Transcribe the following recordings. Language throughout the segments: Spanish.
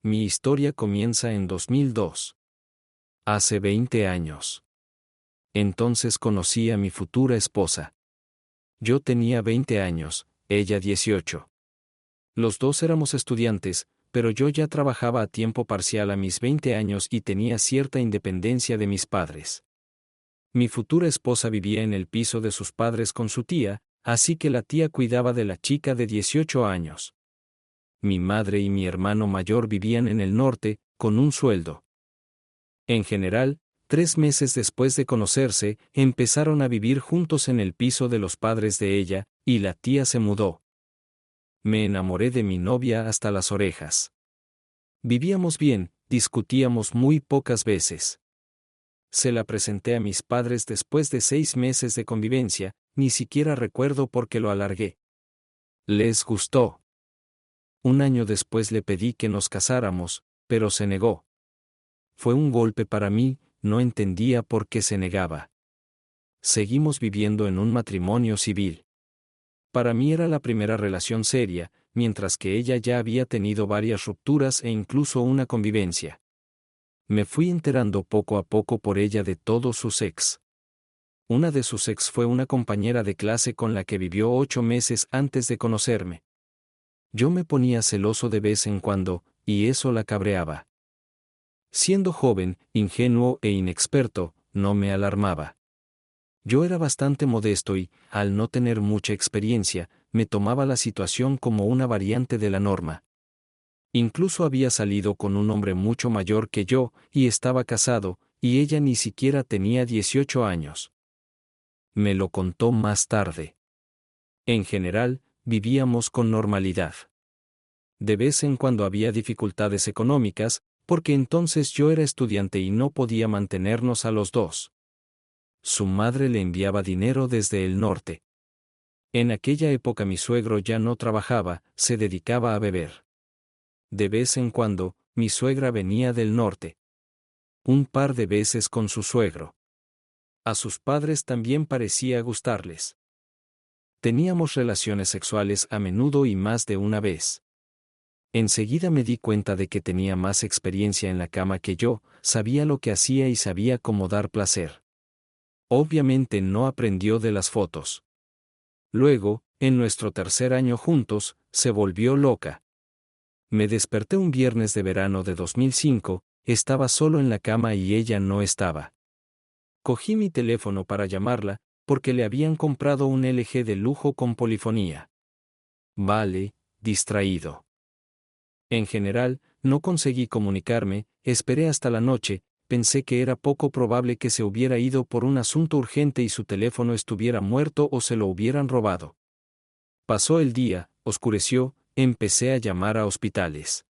Mi historia comienza en 2002. Hace 20 años. Entonces conocí a mi futura esposa. Yo tenía 20 años, ella 18. Los dos éramos estudiantes, pero yo ya trabajaba a tiempo parcial a mis 20 años y tenía cierta independencia de mis padres. Mi futura esposa vivía en el piso de sus padres con su tía, así que la tía cuidaba de la chica de 18 años. Mi madre y mi hermano mayor vivían en el norte, con un sueldo. En general, 3 meses después de conocerse, empezaron a vivir juntos en el piso de los padres de ella, y la tía se mudó. Me enamoré de mi novia hasta las orejas. Vivíamos bien, discutíamos muy pocas veces. Se la presenté a mis padres después de 6 meses de convivencia, ni siquiera recuerdo por qué lo alargué. Les gustó. Un año después le pedí que nos casáramos, pero se negó. Fue un golpe para mí, no entendía por qué se negaba. Seguimos viviendo en un matrimonio civil. Para mí era la primera relación seria, mientras que ella ya había tenido varias rupturas e incluso una convivencia. Me fui enterando poco a poco por ella de todos sus ex. Una de sus ex fue una compañera de clase con la que vivió 8 meses antes de conocerme. Yo me ponía celoso de vez en cuando, y eso la cabreaba. Siendo joven, ingenuo e inexperto, no me alarmaba. Yo era bastante modesto y, al no tener mucha experiencia, me tomaba la situación como una variante de la norma. Incluso había salido con un hombre mucho mayor que yo, y estaba casado, y ella ni siquiera tenía 18 años. Me lo contó más tarde. En general, vivíamos con normalidad. De vez en cuando había dificultades económicas, porque entonces yo era estudiante y no podía mantenernos a los dos. Su madre le enviaba dinero desde el norte. En aquella época mi suegro ya no trabajaba, se dedicaba a beber. De vez en cuando, mi suegra venía del norte. Un par de veces con su suegro. A sus padres también parecía gustarles. Teníamos relaciones sexuales a menudo y más de una vez. Enseguida me di cuenta de que tenía más experiencia en la cama que yo, sabía lo que hacía y sabía cómo dar placer. Obviamente no aprendió de las fotos. Luego, en nuestro tercer año juntos, se volvió loca. Me desperté un viernes de verano de 2005, estaba solo en la cama y ella no estaba. Cogí mi teléfono para llamarla, porque le habían comprado un LG de lujo con polifonía. Vale, distraído. En general, no conseguí comunicarme, esperé hasta la noche, pensé que era poco probable que se hubiera ido por un asunto urgente y su teléfono estuviera muerto o se lo hubieran robado. Pasó el día, oscureció, empecé a llamar a hospitales.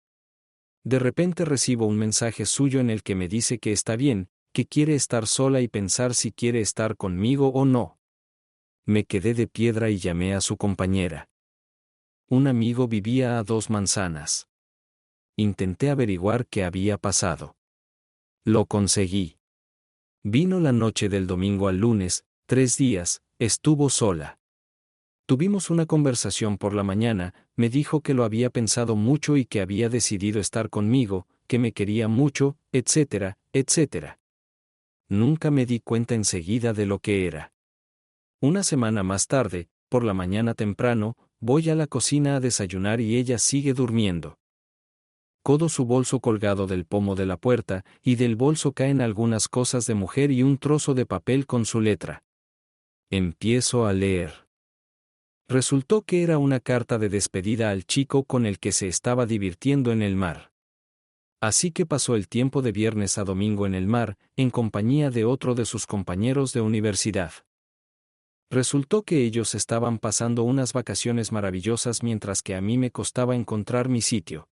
De repente recibo un mensaje suyo en el que me dice que está bien, que quiere estar sola y pensar si quiere estar conmigo o no. Me quedé de piedra y llamé a su compañera. Un amigo vivía a 2 manzanas. Intenté averiguar qué había pasado. Lo conseguí. Vino la noche del domingo al lunes, 3 días, estuvo sola. Tuvimos una conversación por la mañana, me dijo que lo había pensado mucho y que había decidido estar conmigo, que me quería mucho, etcétera, etcétera. Nunca me di cuenta enseguida de lo que era. Una semana más tarde, por la mañana temprano, voy a la cocina a desayunar y ella sigue durmiendo. Codo su bolso colgado del pomo de la puerta, y del bolso caen algunas cosas de mujer y un trozo de papel con su letra. Empiezo a leer. Resultó que era una carta de despedida al chico con el que se estaba divirtiendo en el mar. Así que pasó el tiempo de viernes a domingo en el mar, en compañía de otro de sus compañeros de universidad. Resultó que ellos estaban pasando unas vacaciones maravillosas mientras que a mí me costaba encontrar mi sitio.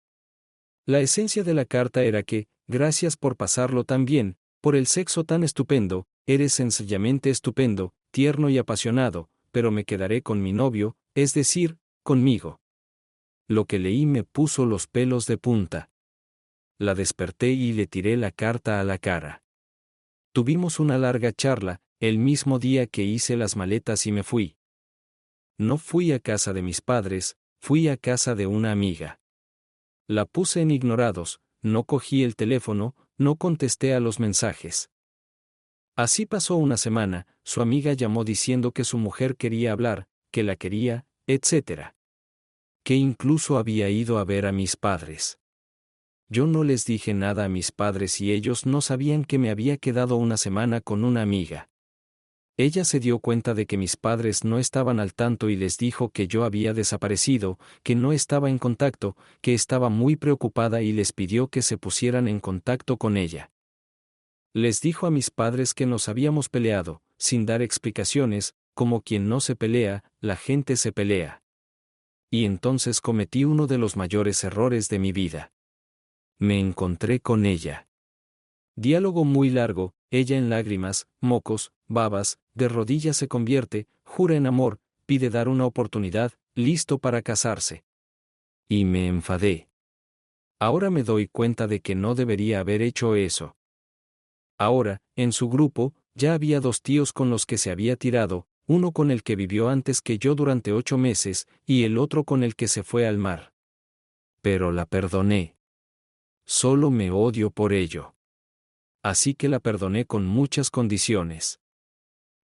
La esencia de la carta era que, gracias por pasarlo tan bien, por el sexo tan estupendo, eres sencillamente estupendo, tierno y apasionado, pero me quedaré con mi novio, es decir, conmigo. Lo que leí me puso los pelos de punta. La desperté y le tiré la carta a la cara. Tuvimos una larga charla, el mismo día que hice las maletas y me fui. No fui a casa de mis padres, fui a casa de una amiga. La puse en ignorados, no cogí el teléfono, no contesté a los mensajes. Así pasó una semana, su amiga llamó diciendo que su mujer quería hablar, que la quería, etc. Que incluso había ido a ver a mis padres. Yo no les dije nada a mis padres y ellos no sabían que me había quedado una semana con una amiga. Ella se dio cuenta de que mis padres no estaban al tanto y les dijo que yo había desaparecido, que no estaba en contacto, que estaba muy preocupada y les pidió que se pusieran en contacto con ella. Les dijo a mis padres que nos habíamos peleado, sin dar explicaciones, como quien no se pelea, la gente se pelea. Y entonces cometí uno de los mayores errores de mi vida. Me encontré con ella. Diálogo muy largo, ella en lágrimas, mocos, babas, de rodillas se convierte, jura en amor, pide dar una oportunidad, listo para casarse. Y me enfadé. Ahora me doy cuenta de que no debería haber hecho eso. Ahora, en su grupo, ya había 2 tíos con los que se había tirado, uno con el que vivió antes que yo durante 8 meses, y el otro con el que se fue al mar. Pero la perdoné. Solo me odio por ello. Así que la perdoné con muchas condiciones.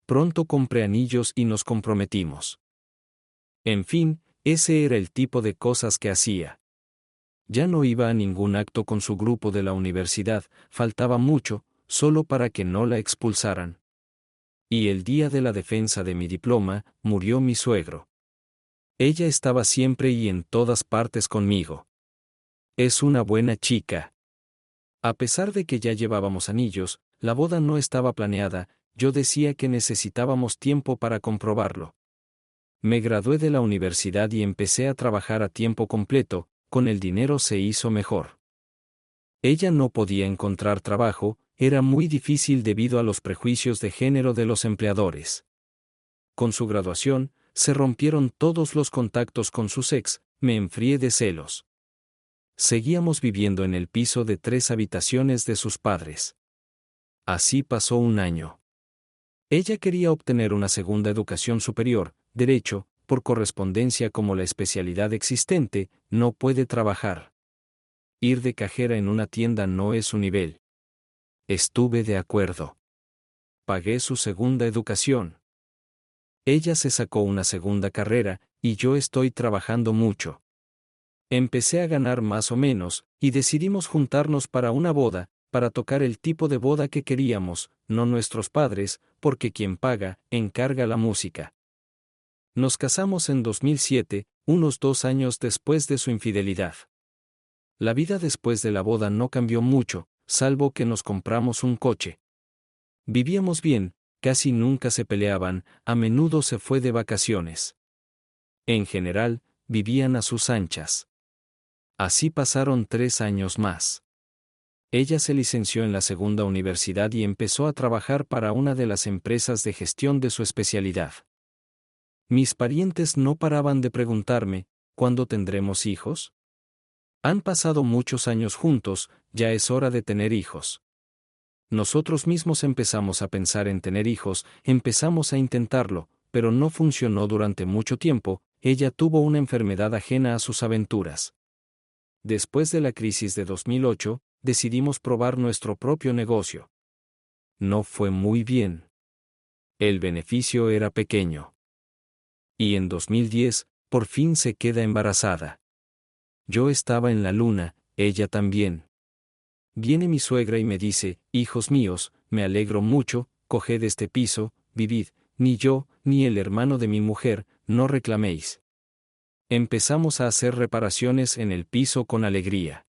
Pronto compré anillos y nos comprometimos. En fin, ese era el tipo de cosas que hacía. Ya no iba a ningún acto con su grupo de la universidad, faltaba mucho, solo para que no la expulsaran. Y el día de la defensa de mi diploma, murió mi suegro. Ella estaba siempre y en todas partes conmigo. Es una buena chica. A pesar de que ya llevábamos anillos, la boda no estaba planeada, yo decía que necesitábamos tiempo para comprobarlo. Me gradué de la universidad y empecé a trabajar a tiempo completo, con el dinero se hizo mejor. Ella no podía encontrar trabajo, era muy difícil debido a los prejuicios de género de los empleadores. Con su graduación, se rompieron todos los contactos con sus ex, me enfrié de celos. Seguíamos viviendo en el piso de 3 habitaciones de sus padres. Así pasó un año. Ella quería obtener una segunda educación superior, derecho, por correspondencia como la especialidad existente, no puede trabajar. Ir de cajera en una tienda no es su nivel. Estuve de acuerdo. Pagué su segunda educación. Ella se sacó una segunda carrera, y yo estoy trabajando mucho. Empecé a ganar más o menos, y decidimos juntarnos para una boda, para tocar el tipo de boda que queríamos, no nuestros padres, porque quien paga, encarga la música. Nos casamos en 2007, unos 2 años después de su infidelidad. La vida después de la boda no cambió mucho, salvo que nos compramos un coche. Vivíamos bien, casi nunca se peleaban, a menudo se fue de vacaciones. En general, vivían a sus anchas. Así pasaron 3 años más. Ella se licenció en la segunda universidad y empezó a trabajar para una de las empresas de gestión de su especialidad. Mis parientes no paraban de preguntarme, ¿cuándo tendremos hijos? Han pasado muchos años juntos, ya es hora de tener hijos. Nosotros mismos empezamos a pensar en tener hijos, empezamos a intentarlo, pero no funcionó durante mucho tiempo, ella tuvo una enfermedad ajena a sus aventuras. Después de la crisis de 2008, decidimos probar nuestro propio negocio. No fue muy bien. El beneficio era pequeño. Y en 2010, por fin se queda embarazada. Yo estaba en la luna, ella también. Viene mi suegra y me dice, hijos míos, me alegro mucho, coged este piso, vivid, ni yo, ni el hermano de mi mujer, no reclaméis. Empezamos a hacer reparaciones en el piso con alegría.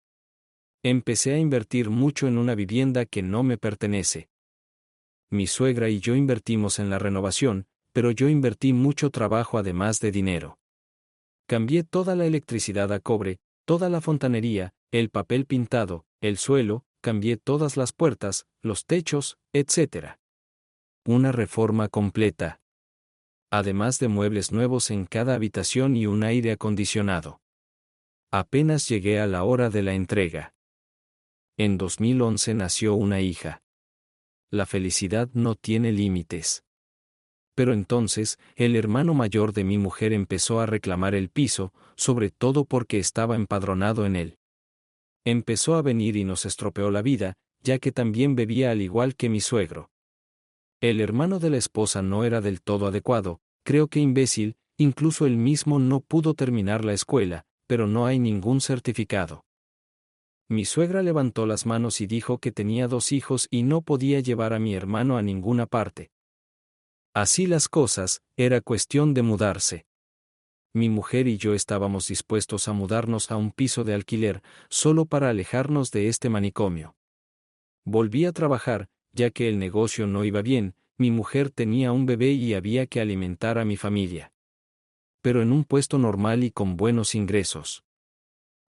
Empecé a invertir mucho en una vivienda que no me pertenece. Mi suegra y yo invertimos en la renovación, pero yo invertí mucho trabajo además de dinero. Cambié toda la electricidad a cobre, toda la fontanería, el papel pintado, el suelo, cambié todas las puertas, los techos, etc. Una reforma completa. Además de muebles nuevos en cada habitación y un aire acondicionado. Apenas llegué a la hora de la entrega. En 2011 nació una hija. La felicidad no tiene límites. Pero entonces, el hermano mayor de mi mujer empezó a reclamar el piso, sobre todo porque estaba empadronado en él. Empezó a venir y nos estropeó la vida, ya que también bebía al igual que mi suegro. El hermano de la esposa no era del todo adecuado, creo que imbécil, incluso él mismo no pudo terminar la escuela, pero no hay ningún certificado. Mi suegra levantó las manos y dijo que tenía 2 hijos y no podía llevar a mi hermano a ninguna parte. Así las cosas, era cuestión de mudarse. Mi mujer y yo estábamos dispuestos a mudarnos a un piso de alquiler, solo para alejarnos de este manicomio. Volví a trabajar, ya que el negocio no iba bien, mi mujer tenía un bebé y había que alimentar a mi familia. Pero en un puesto normal y con buenos ingresos.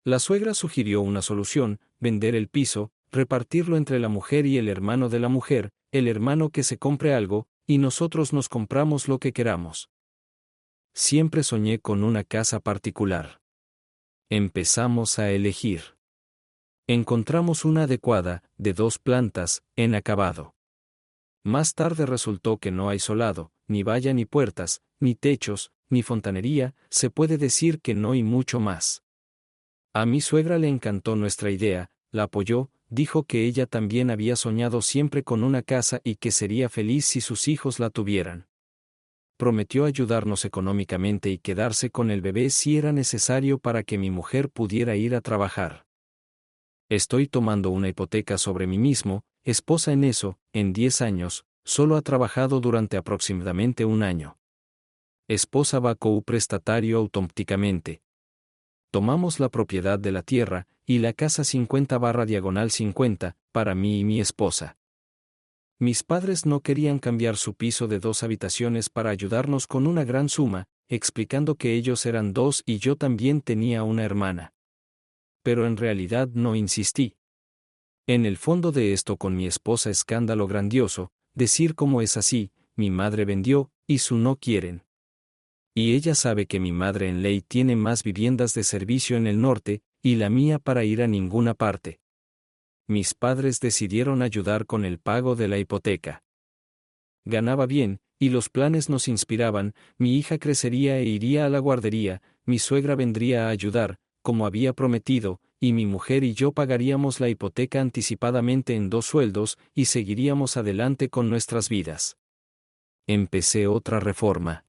La suegra sugirió una solución: vender el piso, repartirlo entre la mujer y el hermano de la mujer, el hermano que se compre algo, y nosotros nos compramos lo que queramos. Siempre soñé con una casa particular. Empezamos a elegir. Encontramos una adecuada, de 2 plantas, en acabado. Más tarde resultó que no hay solado, ni valla ni puertas, ni techos, ni fontanería, se puede decir que no y mucho más. A mi suegra le encantó nuestra idea, la apoyó, dijo que ella también había soñado siempre con una casa y que sería feliz si sus hijos la tuvieran. Prometió ayudarnos económicamente y quedarse con el bebé si era necesario para que mi mujer pudiera ir a trabajar. Estoy tomando una hipoteca sobre mí mismo, esposa en eso, en 10 años, solo ha trabajado durante aproximadamente 1 año. Esposa Bacou prestatario autómticamente. Tomamos la propiedad de la tierra, y la casa 50/50, para mí y mi esposa. Mis padres no querían cambiar su piso de 2 habitaciones para ayudarnos con una gran suma, explicando que ellos eran 2 y yo también tenía una hermana. Pero en realidad no insistí. En el fondo de esto con mi esposa escándalo grandioso, decir cómo es así, mi madre vendió, y su no quieren. Y ella sabe que mi madre en ley tiene más viviendas de servicio en el norte, y la mía para ir a ninguna parte. Mis padres decidieron ayudar con el pago de la hipoteca. Ganaba bien, y los planes nos inspiraban: mi hija crecería e iría a la guardería, mi suegra vendría a ayudar, como había prometido, y mi mujer y yo pagaríamos la hipoteca anticipadamente en 2 sueldos, y seguiríamos adelante con nuestras vidas. Empecé otra reforma.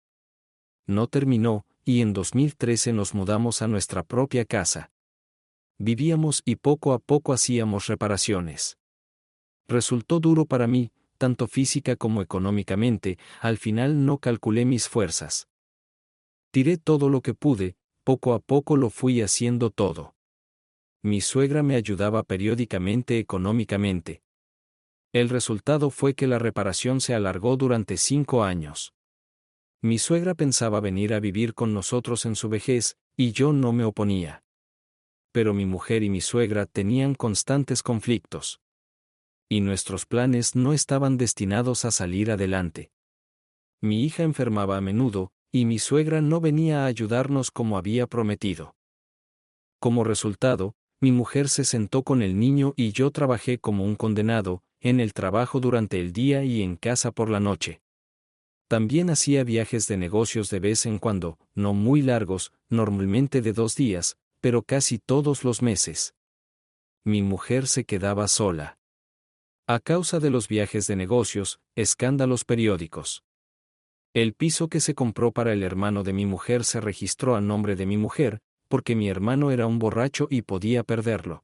No terminó, y en 2013 nos mudamos a nuestra propia casa. Vivíamos y poco a poco hacíamos reparaciones. Resultó duro para mí, tanto física como económicamente, al final no calculé mis fuerzas. Tiré todo lo que pude, poco a poco lo fui haciendo todo. Mi suegra me ayudaba periódicamente económicamente. El resultado fue que la reparación se alargó durante 5 años. Mi suegra pensaba venir a vivir con nosotros en su vejez, y yo no me oponía. Pero mi mujer y mi suegra tenían constantes conflictos. Y nuestros planes no estaban destinados a salir adelante. Mi hija enfermaba a menudo, y mi suegra no venía a ayudarnos como había prometido. Como resultado, mi mujer se sentó con el niño y yo trabajé como un condenado, en el trabajo durante el día y en casa por la noche. También hacía viajes de negocios de vez en cuando, no muy largos, normalmente de 2 días, pero casi todos los meses. Mi mujer se quedaba sola. A causa de los viajes de negocios, escándalos periódicos. El piso que se compró para el hermano de mi mujer se registró a nombre de mi mujer, porque mi hermano era un borracho y podía perderlo.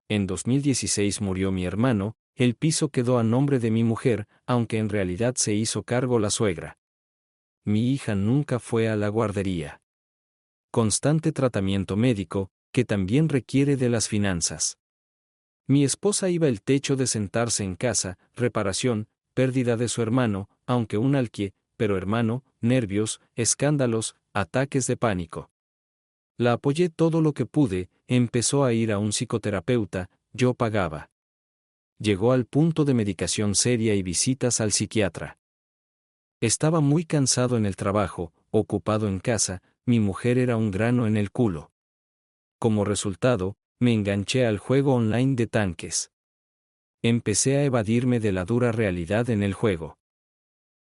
En 2016 murió mi hermano, el piso quedó a nombre de mi mujer, aunque en realidad se hizo cargo la suegra. Mi hija nunca fue a la guardería. Constante tratamiento médico, que también requiere de las finanzas. Mi esposa iba el techo de sentarse en casa, reparación, pérdida de su hermano, aunque un alquie, pero hermano, nervios, escándalos, ataques de pánico. La apoyé todo lo que pude, empezó a ir a un psicoterapeuta, yo pagaba. Llegó al punto de medicación seria y visitas al psiquiatra. Estaba muy cansado en el trabajo, ocupado en casa, mi mujer era un grano en el culo. Como resultado, me enganché al juego online de tanques. Empecé a evadirme de la dura realidad en el juego.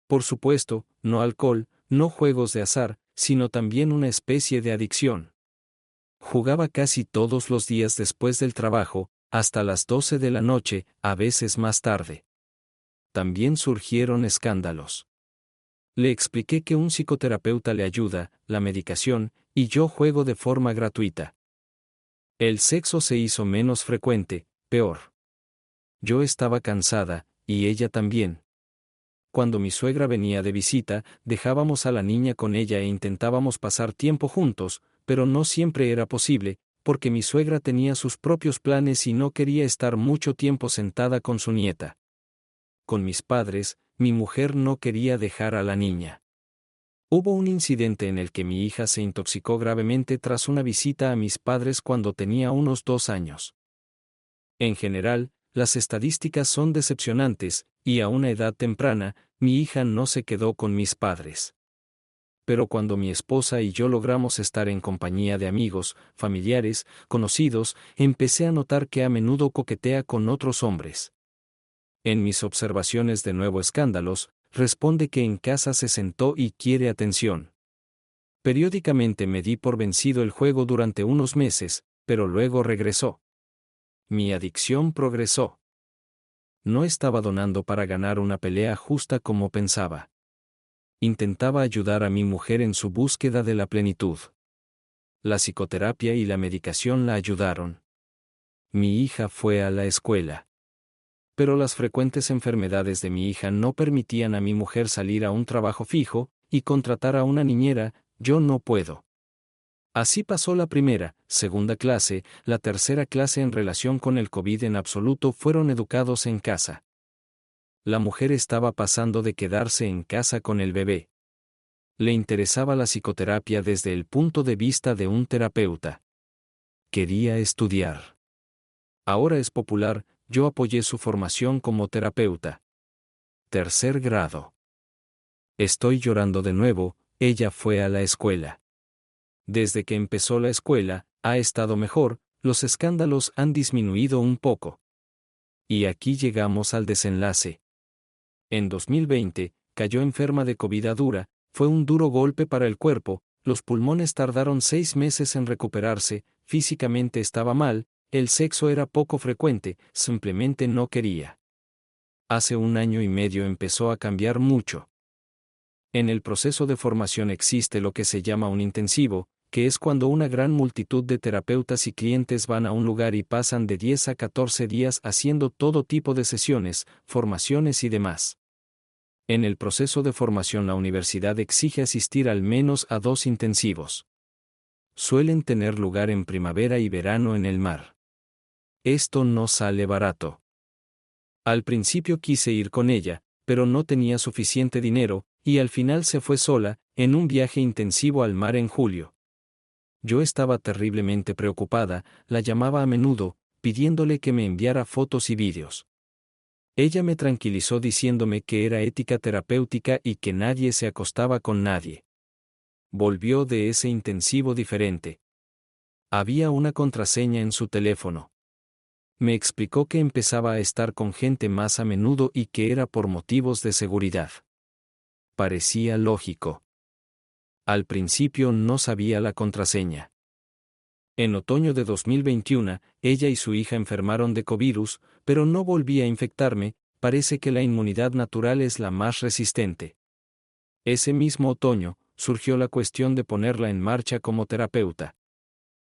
Por supuesto, no alcohol, no juegos de azar, sino también una especie de adicción. Jugaba casi todos los días después del trabajo, hasta las 12 de la noche, a veces más tarde. También surgieron escándalos. Le expliqué que un psicoterapeuta le ayuda, la medicación, y yo juego de forma gratuita. El sexo se hizo menos frecuente, peor. Yo estaba cansada, y ella también. Cuando mi suegra venía de visita, dejábamos a la niña con ella e intentábamos pasar tiempo juntos, pero no siempre era posible, porque mi suegra tenía sus propios planes y no quería estar mucho tiempo sentada con su nieta. Con mis padres, mi mujer no quería dejar a la niña. Hubo un incidente en el que mi hija se intoxicó gravemente tras una visita a mis padres cuando tenía unos 2 años. En general, las estadísticas son decepcionantes, y a una edad temprana, mi hija no se quedó con mis padres. Pero cuando mi esposa y yo logramos estar en compañía de amigos, familiares, conocidos, empecé a notar que a menudo coquetea con otros hombres. En mis observaciones de nuevo escándalos, responde que en casa se sentó y quiere atención. Periódicamente me di por vencido el juego durante unos meses, pero luego regresó. Mi adicción progresó. No estaba donando para ganar una pelea justa como pensaba. Intentaba ayudar a mi mujer en su búsqueda de la plenitud. La psicoterapia y la medicación la ayudaron. Mi hija fue a la escuela. Pero las frecuentes enfermedades de mi hija no permitían a mi mujer salir a un trabajo fijo y contratar a una niñera. Yo no puedo. Así pasó la primera, segunda clase, la tercera clase en relación con el COVID en absoluto fueron educados en casa. La mujer estaba pasando de quedarse en casa con el bebé. Le interesaba la psicoterapia desde el punto de vista de un terapeuta. Quería estudiar. Ahora es popular, yo apoyé su formación como terapeuta. Tercer grado. Estoy llorando de nuevo, ella fue a la escuela. Desde que empezó la escuela, ha estado mejor, los escándalos han disminuido un poco. Y aquí llegamos al desenlace. En 2020, cayó enferma de COVID dura, fue un duro golpe para el cuerpo, los pulmones tardaron 6 meses en recuperarse, físicamente estaba mal, el sexo era poco frecuente, simplemente no quería. Hace 1 año y medio empezó a cambiar mucho. En el proceso de formación existe lo que se llama un intensivo, que es cuando una gran multitud de terapeutas y clientes van a un lugar y pasan de 10 a 14 días haciendo todo tipo de sesiones, formaciones y demás. En el proceso de formación la universidad exige asistir al menos a 2 intensivos. Suelen tener lugar en primavera y verano en el mar. Esto no sale barato. Al principio quise ir con ella, pero no tenía suficiente dinero, y al final se fue sola, en un viaje intensivo al mar en julio. Yo estaba terriblemente preocupada, la llamaba a menudo, pidiéndole que me enviara fotos y vídeos. Ella me tranquilizó diciéndome que era ética terapéutica y que nadie se acostaba con nadie. Volvió de ese intensivo diferente. Había una contraseña en su teléfono. Me explicó que empezaba a estar con gente más a menudo y que era por motivos de seguridad. Parecía lógico. Al principio no sabía la contraseña. En otoño de 2021, ella y su hija enfermaron de covirus, pero no volví a infectarme, parece que la inmunidad natural es la más resistente. Ese mismo otoño, surgió la cuestión de ponerla en marcha como terapeuta.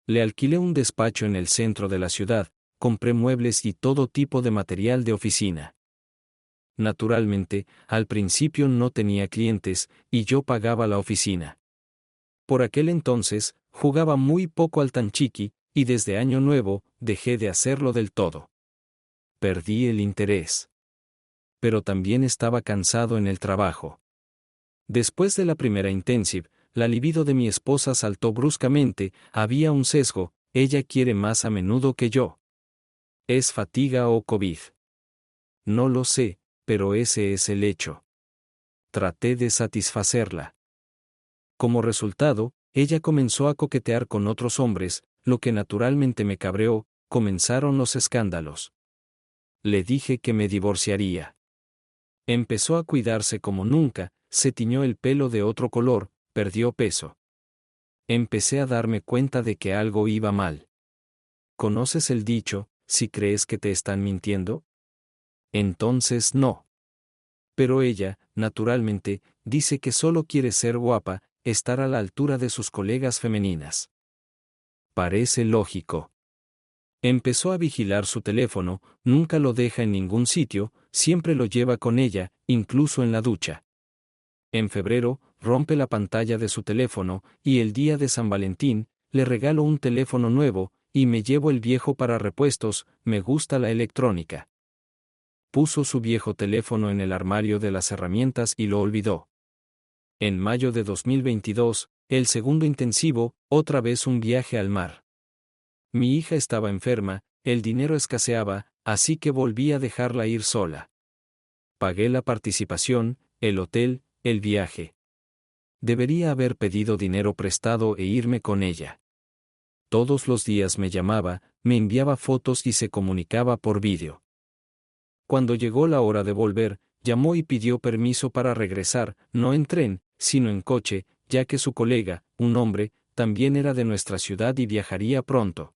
Le alquilé un despacho en el centro de la ciudad, compré muebles y todo tipo de material de oficina. Naturalmente, al principio no tenía clientes, y yo pagaba la oficina. Por aquel entonces, jugaba muy poco al tanchiki, y desde Año Nuevo, dejé de hacerlo del todo. Perdí el interés. Pero también estaba cansado en el trabajo. Después de la primera intensive, la libido de mi esposa saltó bruscamente, había un sesgo, ella quiere más a menudo que yo. ¿Es fatiga o COVID? No lo sé, pero ese es el hecho. Traté de satisfacerla. Como resultado, ella comenzó a coquetear con otros hombres, lo que naturalmente me cabreó, comenzaron los escándalos. Le dije que me divorciaría. Empezó a cuidarse como nunca, se tiñó el pelo de otro color, perdió peso. Empecé a darme cuenta de que algo iba mal. ¿Conoces el dicho, si crees que te están mintiendo? Entonces no. Pero ella, naturalmente, dice que solo quiere ser guapa, estar a la altura de sus colegas femeninas. Parece lógico. Empezó a vigilar su teléfono, nunca lo deja en ningún sitio, siempre lo lleva con ella, incluso en la ducha. En febrero, rompe la pantalla de su teléfono, y el día de San Valentín, le regalo un teléfono nuevo, y me llevo el viejo para repuestos, me gusta la electrónica. Puso su viejo teléfono en el armario de las herramientas y lo olvidó. En mayo de 2022, el segundo intensivo, otra vez un viaje al mar. Mi hija estaba enferma, el dinero escaseaba, así que volví a dejarla ir sola. Pagué la participación, el hotel, el viaje. Debería haber pedido dinero prestado e irme con ella. Todos los días me llamaba, me enviaba fotos y se comunicaba por vídeo. Cuando llegó la hora de volver, llamó y pidió permiso para regresar, no en tren, sino en coche, ya que su colega, un hombre, también era de nuestra ciudad y viajaría pronto.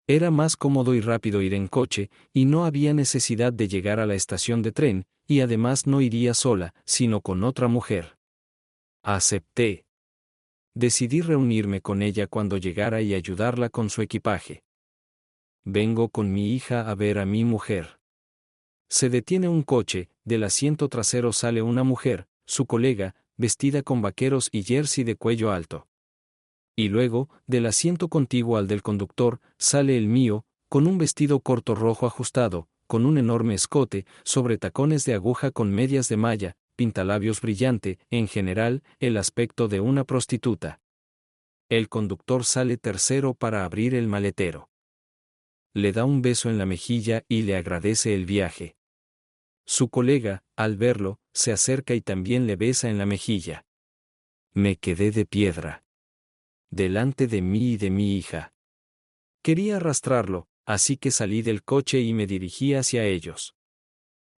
Era más cómodo y rápido ir en coche, y no había necesidad de llegar a la estación de tren, y además no iría sola, sino con otra mujer. Acepté. Decidí reunirme con ella cuando llegara y ayudarla con su equipaje. Vengo con mi hija a ver a mi mujer. Se detiene un coche, del asiento trasero sale una mujer, su colega, vestida con vaqueros y jersey de cuello alto. Y luego, del asiento contiguo al del conductor, sale el mío, con un vestido corto rojo ajustado, con un enorme escote, sobre tacones de aguja con medias de malla, pintalabios brillante, en general, el aspecto de una prostituta. El conductor sale tercero para abrir el maletero. Le da un beso en la mejilla y le agradece el viaje. Su colega, al verlo, se acerca y también le besa en la mejilla. Me quedé de piedra. Delante de mí y de mi hija. Quería arrastrarlo, así que salí del coche y me dirigí hacia ellos.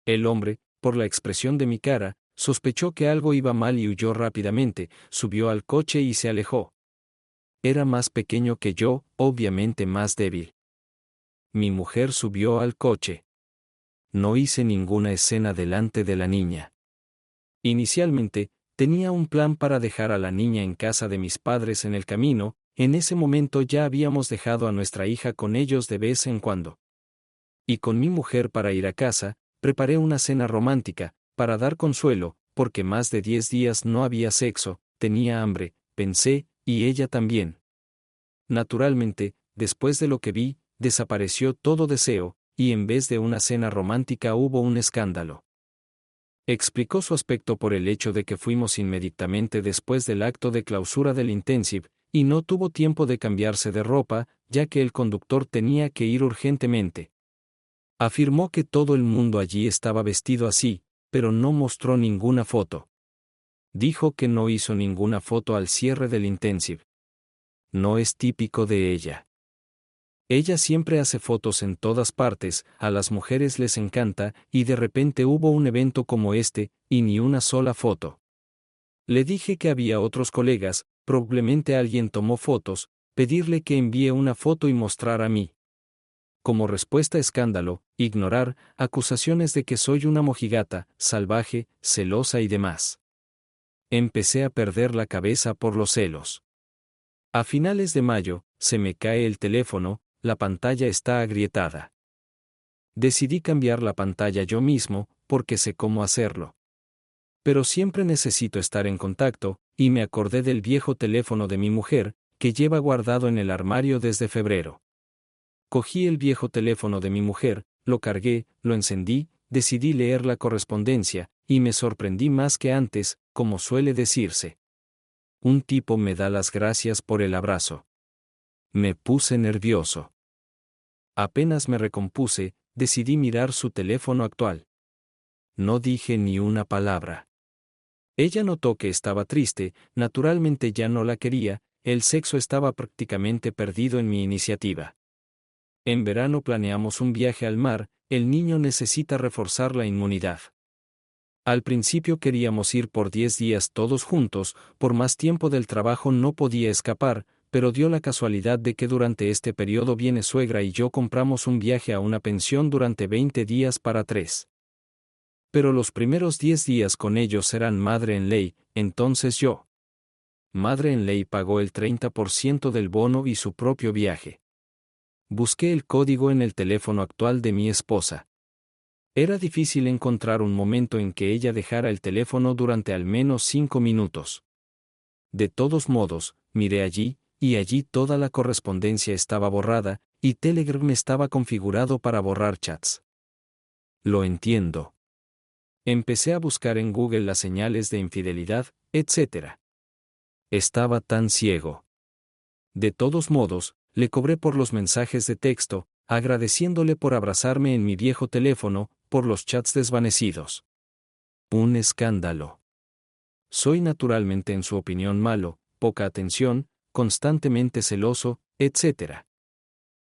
El hombre, por la expresión de mi cara, sospechó que algo iba mal y huyó rápidamente, subió al coche y se alejó. Era más pequeño que yo, obviamente más débil. Mi mujer subió al coche. No hice ninguna escena delante de la niña. Inicialmente, tenía un plan para dejar a la niña en casa de mis padres en el camino, en ese momento ya habíamos dejado a nuestra hija con ellos de vez en cuando. Y con mi mujer para ir a casa, preparé una cena romántica, para dar consuelo, porque más de 10 días no había sexo, tenía hambre, pensé, y ella también. Naturalmente, después de lo que vi, desapareció todo deseo, y en vez de una cena romántica hubo un escándalo. Explicó su aspecto por el hecho de que fuimos inmediatamente después del acto de clausura del Intensive, y no tuvo tiempo de cambiarse de ropa, ya que el conductor tenía que ir urgentemente. Afirmó que todo el mundo allí estaba vestido así, pero no mostró ninguna foto. Dijo que no hizo ninguna foto al cierre del Intensive. No es típico de ella. Ella siempre hace fotos en todas partes, a las mujeres les encanta, y de repente hubo un evento como este, y ni una sola foto. Le dije que había otros colegas, probablemente alguien tomó fotos, pedirle que envíe una foto y mostrar a mí. Como respuesta escándalo, ignorar, acusaciones de que soy una mojigata, salvaje, celosa y demás. Empecé a perder la cabeza por los celos. A finales de mayo, se me cae el teléfono, la pantalla está agrietada. Decidí cambiar la pantalla yo mismo, porque sé cómo hacerlo. Pero siempre necesito estar en contacto, y me acordé del viejo teléfono de mi mujer, que lleva guardado en el armario desde febrero. Cogí el viejo teléfono de mi mujer, lo cargué, lo encendí, decidí leer la correspondencia, y me sorprendí más que antes, como suele decirse. Un tipo me da las gracias por el abrazo. Me puse nervioso. Apenas me recompuse, decidí mirar su teléfono actual. No dije ni una palabra. Ella notó que estaba triste, naturalmente ya no la quería, el sexo estaba prácticamente perdido en mi iniciativa. En verano planeamos un viaje al mar, el niño necesita reforzar la inmunidad. Al principio queríamos ir por 10 días todos juntos, por más tiempo del trabajo no podía escapar, pero dio la casualidad de que durante este periodo viene suegra y yo compramos un viaje a una pensión durante 20 días para 3. Pero los primeros 10 días con ellos serán madre en ley, entonces yo. Madre en ley pagó el 30% del bono y su propio viaje. Busqué el código en el teléfono actual de mi esposa. Era difícil encontrar un momento en que ella dejara el teléfono durante al menos 5 minutos. De todos modos, miré allí, y allí toda la correspondencia estaba borrada, y Telegram estaba configurado para borrar chats. Lo entiendo. Empecé a buscar en Google las señales de infidelidad, etc. Estaba tan ciego. De todos modos, le cobré por los mensajes de texto, agradeciéndole por abrazarme en mi viejo teléfono, por los chats desvanecidos. Un escándalo. Soy naturalmente en su opinión malo, poca atención, constantemente celoso, etc.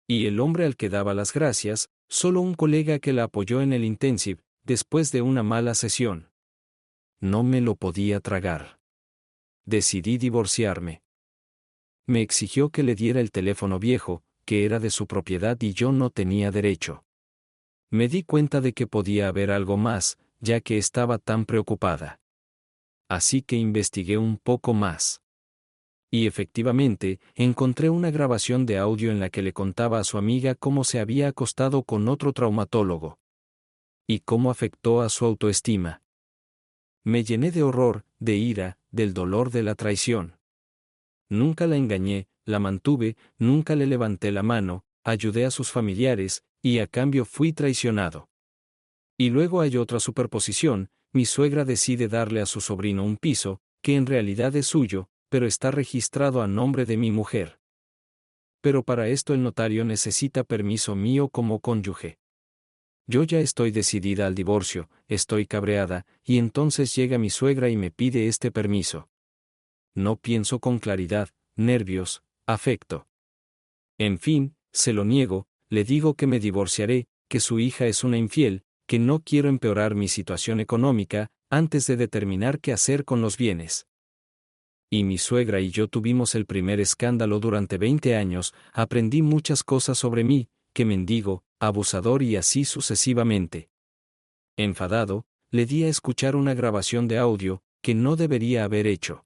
Y el hombre al que daba las gracias, solo un colega que la apoyó en el intensive, después de una mala sesión. No me lo podía tragar. Decidí divorciarme. Me exigió que le diera el teléfono viejo, que era de su propiedad y yo no tenía derecho. Me di cuenta de que podía haber algo más, ya que estaba tan preocupada. Así que investigué un poco más. Y efectivamente, encontré una grabación de audio en la que le contaba a su amiga cómo se había acostado con otro traumatólogo. Y cómo afectó a su autoestima. Me llené de horror, de ira, del dolor de la traición. Nunca la engañé, la mantuve, nunca le levanté la mano, ayudé a sus familiares, y a cambio fui traicionado. Y luego hay otra superposición, mi suegra decide darle a su sobrino un piso, que en realidad es suyo, pero está registrado a nombre de mi mujer. Pero para esto el notario necesita permiso mío como cónyuge. Yo ya estoy decidida al divorcio, estoy cabreada, y entonces llega mi suegra y me pide este permiso. No pienso con claridad, nervios, afecto. En fin, se lo niego, le digo que me divorciaré, que su hija es una infiel, que no quiero empeorar mi situación económica, antes de determinar qué hacer con los bienes. Y mi suegra y yo tuvimos el primer escándalo durante 20 años, aprendí muchas cosas sobre mí, que mendigo, abusador y así sucesivamente. Enfadado, le di a escuchar una grabación de audio, que no debería haber hecho.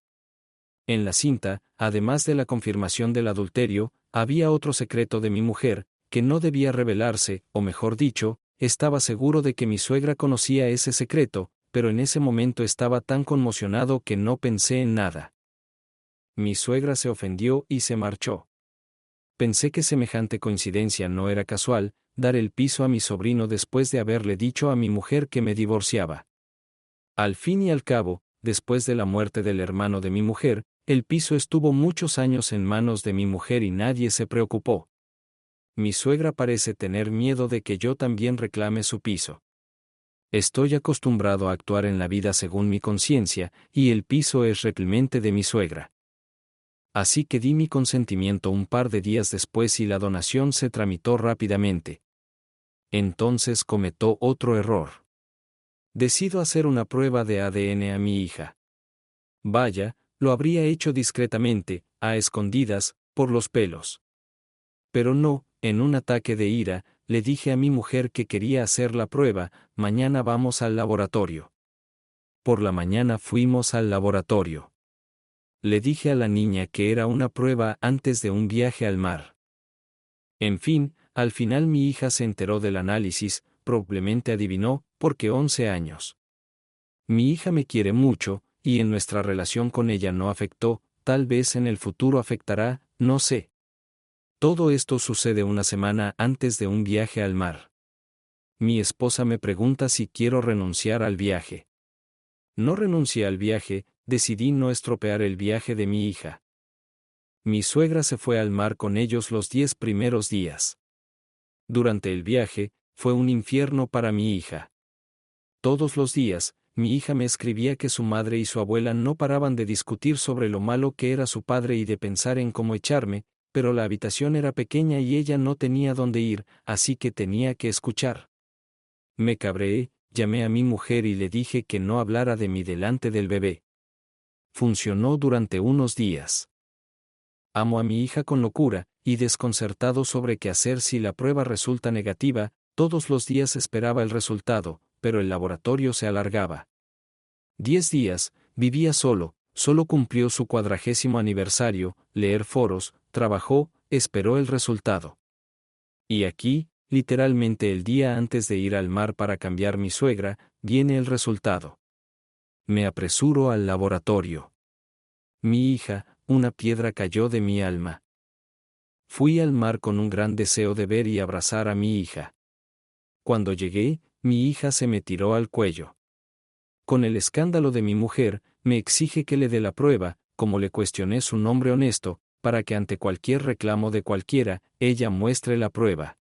En la cinta, además de la confirmación del adulterio, había otro secreto de mi mujer, que no debía revelarse, o mejor dicho, estaba seguro de que mi suegra conocía ese secreto, pero en ese momento estaba tan conmocionado que no pensé en nada. Mi suegra se ofendió y se marchó. Pensé que semejante coincidencia no era casual, dar el piso a mi sobrino después de haberle dicho a mi mujer que me divorciaba. Al fin y al cabo, después de la muerte del hermano de mi mujer, el piso estuvo muchos años en manos de mi mujer y nadie se preocupó. Mi suegra parece tener miedo de que yo también reclame su piso. Estoy acostumbrado a actuar en la vida según mi conciencia, y el piso es replemente de mi suegra. Así que di mi consentimiento un par de días después y la donación se tramitó rápidamente. Entonces cometó otro error. Decido hacer una prueba de ADN a mi hija. Vaya, lo habría hecho discretamente, a escondidas, por los pelos. Pero no, en un ataque de ira, le dije a mi mujer que quería hacer la prueba, mañana vamos al laboratorio. Por la mañana fuimos al laboratorio. Le dije a la niña que era una prueba antes de un viaje al mar. En fin, al final mi hija se enteró del análisis, probablemente adivinó, porque 11 años. Mi hija me quiere mucho, y en nuestra relación con ella no afectó, tal vez en el futuro afectará, no sé. Todo esto sucede una semana antes de un viaje al mar. Mi esposa me pregunta si quiero renunciar al viaje. No renuncié al viaje, decidí no estropear el viaje de mi hija. Mi suegra se fue al mar con ellos los 10 primeros días. Durante el viaje, fue un infierno para mi hija. Todos los días, mi hija me escribía que su madre y su abuela no paraban de discutir sobre lo malo que era su padre y de pensar en cómo echarme, pero la habitación era pequeña y ella no tenía dónde ir, así que tenía que escuchar. Me cabreé, llamé a mi mujer y le dije que no hablara de mí delante del bebé. Funcionó durante unos días. Amo a mi hija con locura, y desconcertado sobre qué hacer si la prueba resulta negativa, todos los días esperaba el resultado, pero el laboratorio se alargaba. 10 días, vivía solo cumplió su 40º aniversario, leer foros, trabajó, esperó el resultado. Y aquí, literalmente el día antes de ir al mar para cambiar mi suegra, viene el resultado. Me apresuro al laboratorio. Mi hija, una piedra cayó de mi alma. Fui al mar con un gran deseo de ver y abrazar a mi hija. Cuando llegué, mi hija se me tiró al cuello. Con el escándalo de mi mujer, me exige que le dé la prueba, como le cuestioné su nombre honesto, para que ante cualquier reclamo de cualquiera, ella muestre la prueba.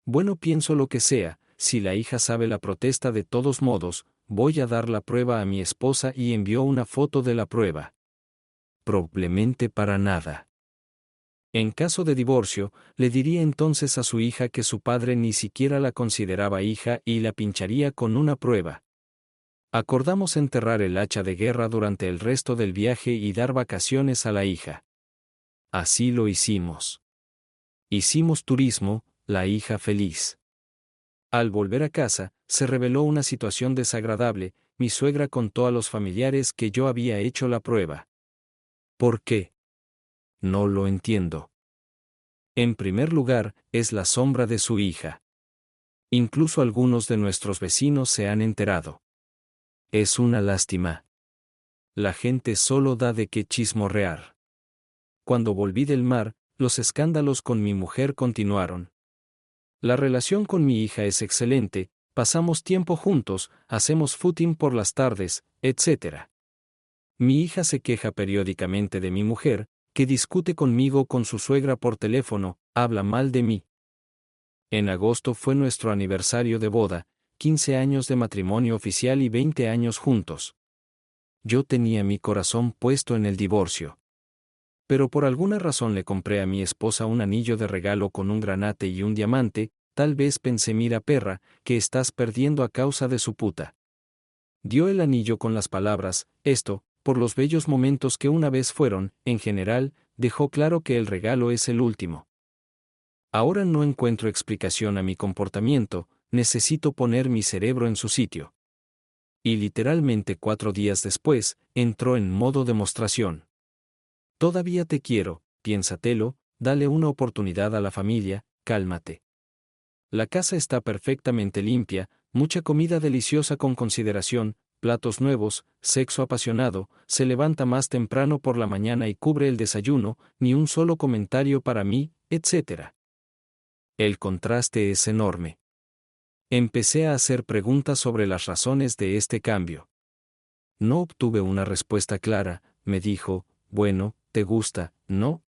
Bueno, pienso lo que sea, si la hija sabe la protesta de todos modos, voy a dar la prueba a mi esposa y envió una foto de la prueba. Probablemente para nada. En caso de divorcio, le diría entonces a su hija que su padre ni siquiera la consideraba hija y la pincharía con una prueba. Acordamos enterrar el hacha de guerra durante el resto del viaje y dar vacaciones a la hija. Así lo hicimos. Hicimos turismo, la hija feliz. Al volver a casa, se reveló una situación desagradable, mi suegra contó a los familiares que yo había hecho la prueba. ¿Por qué? No lo entiendo. En primer lugar, es la sombra de su hija. Incluso algunos de nuestros vecinos se han enterado. Es una lástima. La gente solo da de qué chismorrear. Cuando volví del mar, los escándalos con mi mujer continuaron. La relación con mi hija es excelente, pasamos tiempo juntos, hacemos footing por las tardes, etc. Mi hija se queja periódicamente de mi mujer, que discute conmigo con su suegra por teléfono, habla mal de mí. En agosto fue nuestro aniversario de boda, 15 años de matrimonio oficial y 20 años juntos. Yo tenía mi corazón puesto en el divorcio. Pero por alguna razón le compré a mi esposa un anillo de regalo con un granate y un diamante, tal vez pensé mira perra, que estás perdiendo a causa de su puta. Dio el anillo con las palabras, esto, por los bellos momentos que una vez fueron, en general, dejó claro que el regalo es el último. Ahora no encuentro explicación a mi comportamiento, necesito poner mi cerebro en su sitio. Y literalmente 4 días después, entró en modo demostración. Todavía te quiero, piénsatelo, dale una oportunidad a la familia, cálmate. La casa está perfectamente limpia, mucha comida deliciosa con consideración, platos nuevos, sexo apasionado, se levanta más temprano por la mañana y cubre el desayuno, ni un solo comentario para mí, etc. El contraste es enorme. Empecé a hacer preguntas sobre las razones de este cambio. No obtuve una respuesta clara, me dijo, bueno, ¿te gusta, no?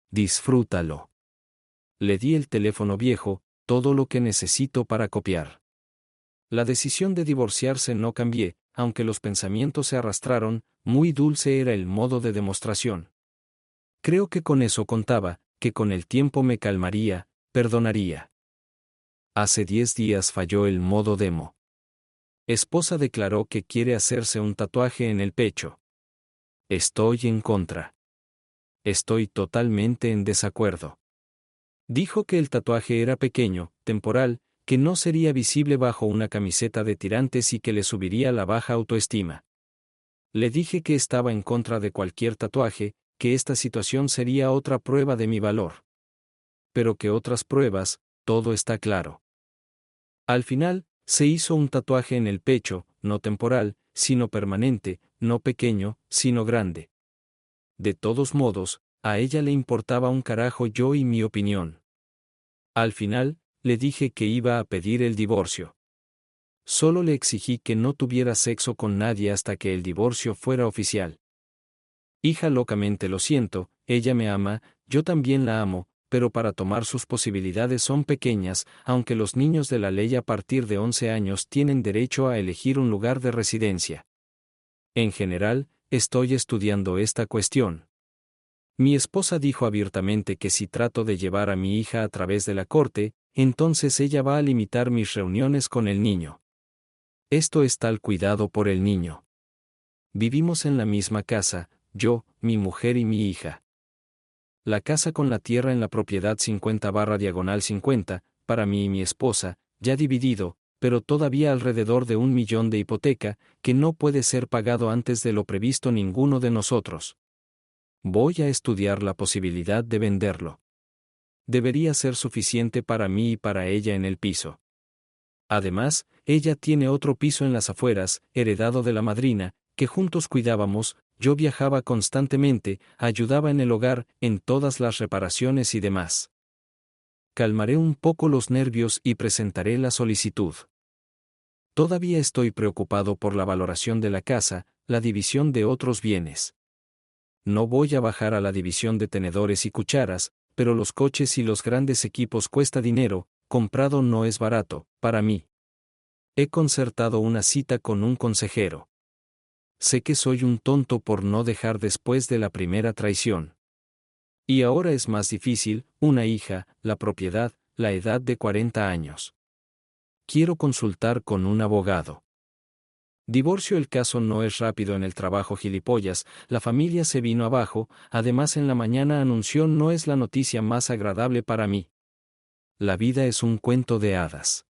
Disfrútalo. Le di el teléfono viejo, todo lo que necesito para copiar. La decisión de divorciarse no cambié, aunque los pensamientos se arrastraron, muy dulce era el modo de demostración. Creo que con eso contaba, que con el tiempo me calmaría, perdonaría. Hace 10 días falló el modo demo. Esposa declaró que quiere hacerse un tatuaje en el pecho. Estoy en contra. Estoy totalmente en desacuerdo. Dijo que el tatuaje era pequeño, temporal, que no sería visible bajo una camiseta de tirantes y que le subiría la baja autoestima. Le dije que estaba en contra de cualquier tatuaje, que esta situación sería otra prueba de mi valor. Pero que otras pruebas, todo está claro. Al final, se hizo un tatuaje en el pecho, no temporal, sino permanente, no pequeño, sino grande. De todos modos, a ella le importaba un carajo yo y mi opinión. Al final, le dije que iba a pedir el divorcio. Solo le exigí que no tuviera sexo con nadie hasta que el divorcio fuera oficial. Hija, locamente lo siento, ella me ama, yo también la amo, pero para tomar sus posibilidades son pequeñas, aunque los niños de la ley a partir de 11 años tienen derecho a elegir un lugar de residencia. En general, estoy estudiando esta cuestión. Mi esposa dijo abiertamente que si trato de llevar a mi hija a través de la corte, entonces ella va a limitar mis reuniones con el niño. Esto es tal cuidado por el niño. Vivimos en la misma casa, yo, mi mujer y mi hija. La casa con la tierra en la propiedad 50/50, para mí y mi esposa, ya dividido, pero todavía alrededor de 1 millón de hipoteca, que no puede ser pagado antes de lo previsto ninguno de nosotros. Voy a estudiar la posibilidad de venderlo. Debería ser suficiente para mí y para ella en el piso. Además, ella tiene otro piso en las afueras, heredado de la madrina, que juntos cuidábamos. Yo viajaba constantemente, ayudaba en el hogar, en todas las reparaciones y demás. Calmaré un poco los nervios y presentaré la solicitud. Todavía estoy preocupado por la valoración de la casa, la división de otros bienes. No voy a bajar a la división de tenedores y cucharas, pero los coches y los grandes equipos cuesta dinero, comprado no es barato, para mí. He concertado una cita con un consejero. Sé que soy un tonto por no dejar después de la primera traición. Y ahora es más difícil, una hija, la propiedad, la edad de 40 años. Quiero consultar con un abogado. Divorcio. El caso no es rápido en el trabajo gilipollas, la familia se vino abajo, además en la mañana anunció no es la noticia más agradable para mí. La vida es un cuento de hadas.